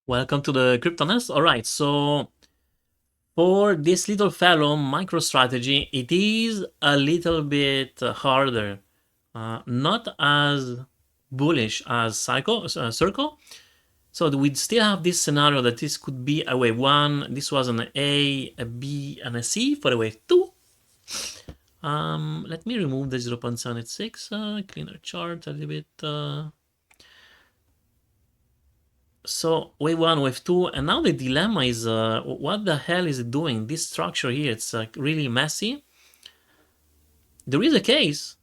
Welcome to the Crypto Nest. All right, so for this little fellow MicroStrategy, it is a little bit harder, not as bullish as Circle. So we still have this scenario that this could be a wave one. This was an A, a B, and a C for a wave two. Let me remove the 0.786, cleaner chart a little bit. So wave one, wave two, and now the dilemma is what the hell is it doing? This structure here, it's really messy. There is a case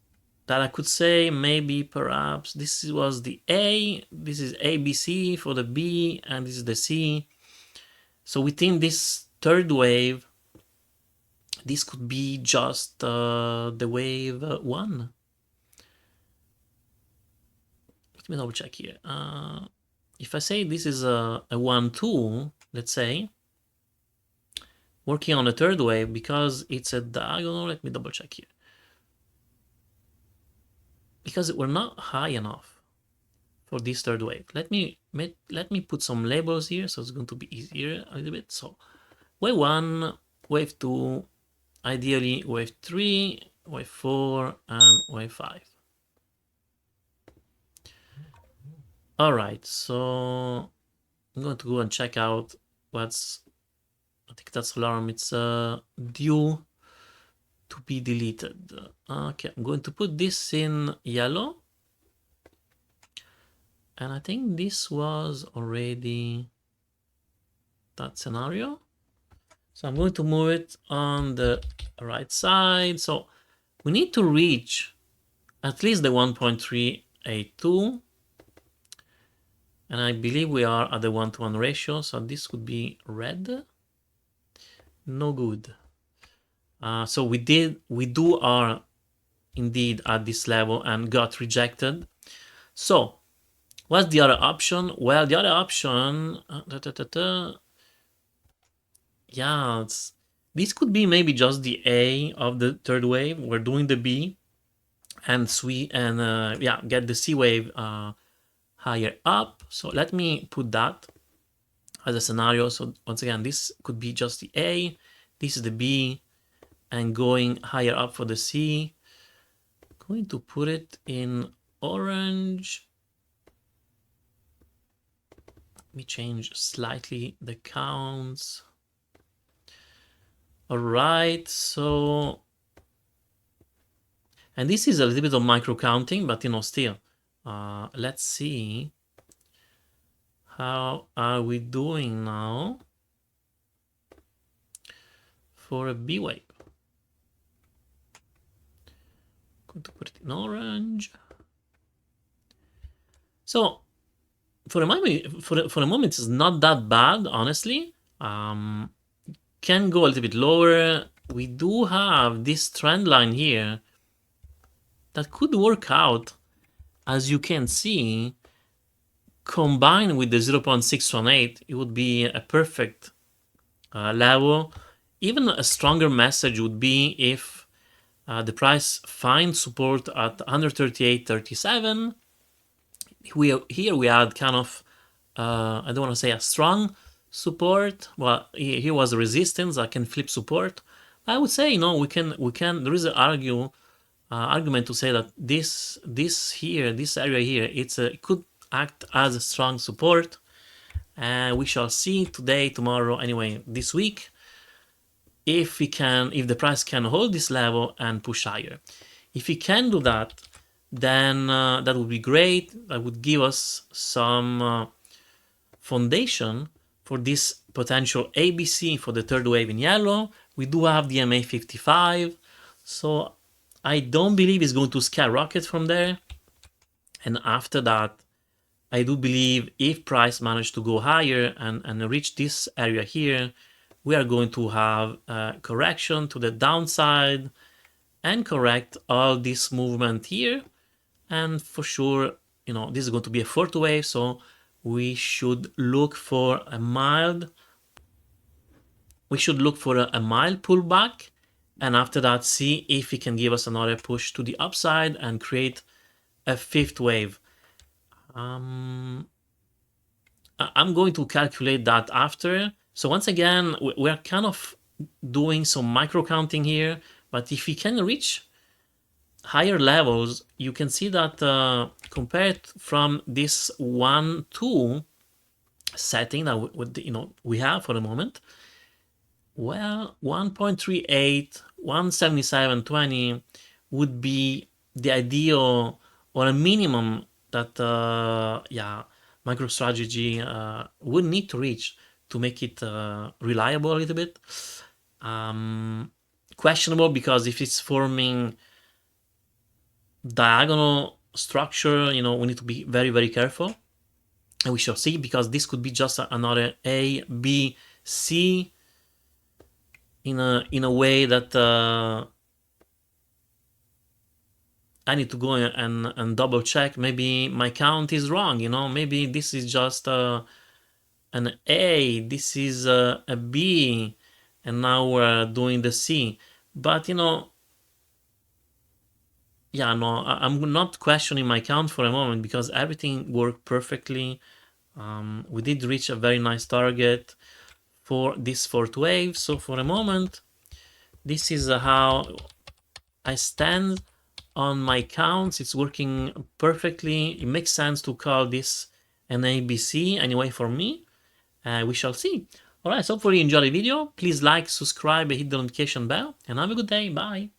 that I could say maybe perhaps this was the A, this is ABC for the B, and this is the C. So within this third wave, this could be just the wave one. Let me double check here. If I say this is a 1-2, let's say, working on a third wave because it's a diagonal, let me double check here. Because we're not high enough for this third wave. Let me put some labels here, so it's going to be easier a little bit. So wave one, wave two, ideally wave three, wave four, and wave five. All right, so I'm going to go and check out what's, I think that's alarm, it's due to be deleted. Okay, I'm going to put this in yellow. And I think this was already that scenario. So I'm going to move it on the right side. So we need to reach at least the 1.382. And I believe we are at the 1-to-1 ratio. So this would be red. No good. So we are indeed at this level and got rejected. So what's the other option? Well, the other option, yeah, this could be maybe just the A of the third wave. We're doing the B, and get the C wave higher up. So let me put that as a scenario. So once again, this could be just the A. This is the B, and going higher up for the C. I'm going to put it in orange. Let me change slightly the counts. All right, so, and this is a little bit of micro counting, but still, let's see how are we doing now for a B wave. I'm going to put it in orange. So for a moment, it's not that bad, honestly. Can go a little bit lower. We do have this trend line here that could work out, as you can see. Combined with the 0.618, it would be a perfect level. Even a stronger message would be if the price finds support at 138.37. Here we had kind of, I don't want to say a strong support. Well, here was a resistance that can flip support. I would say, we can. There is an argument to say that this area here, it could act as a strong support, and we shall see today, tomorrow, anyway, this week, if the price can hold this level and push higher. If we can do that, then that would be great. That would give us some foundation for this potential ABC for the third wave in yellow. We do have the MA55, so I don't believe it's going to skyrocket from there. And after that, I do believe if price managed to go higher and reach this area here, we are going to have a correction to the downside and correct all this movement here. And for sure, this is going to be a fourth wave, so we should look for a mild pullback, and after that see if it can give us another push to the upside and create a fifth wave. I'm going to calculate that after. So once again, we're kind of doing some micro counting here, but if we can reach higher levels, you can see that compared from this 1-2 setting that we have for the moment, well, 1.38, 177.20 would be the ideal or a minimum that MicroStrategy would need to reach to make it reliable a little bit. Questionable, because if it's forming diagonal structure, we need to be very, very careful, and we shall see, because this could be just another A, B, C in a way that I need to go and double check. Maybe my count is wrong, maybe this is just an A, this is a B, and now we're doing the C. But yeah, no, I'm not questioning my count for a moment, because everything worked perfectly. We did reach a very nice target for this fourth wave. So for a moment, this is how I stand on my counts. It's working perfectly. It makes sense to call this an ABC anyway for me. We shall see. Alright, so hopefully you enjoyed the video. Please like, subscribe, and hit the notification bell, and have a good day. Bye.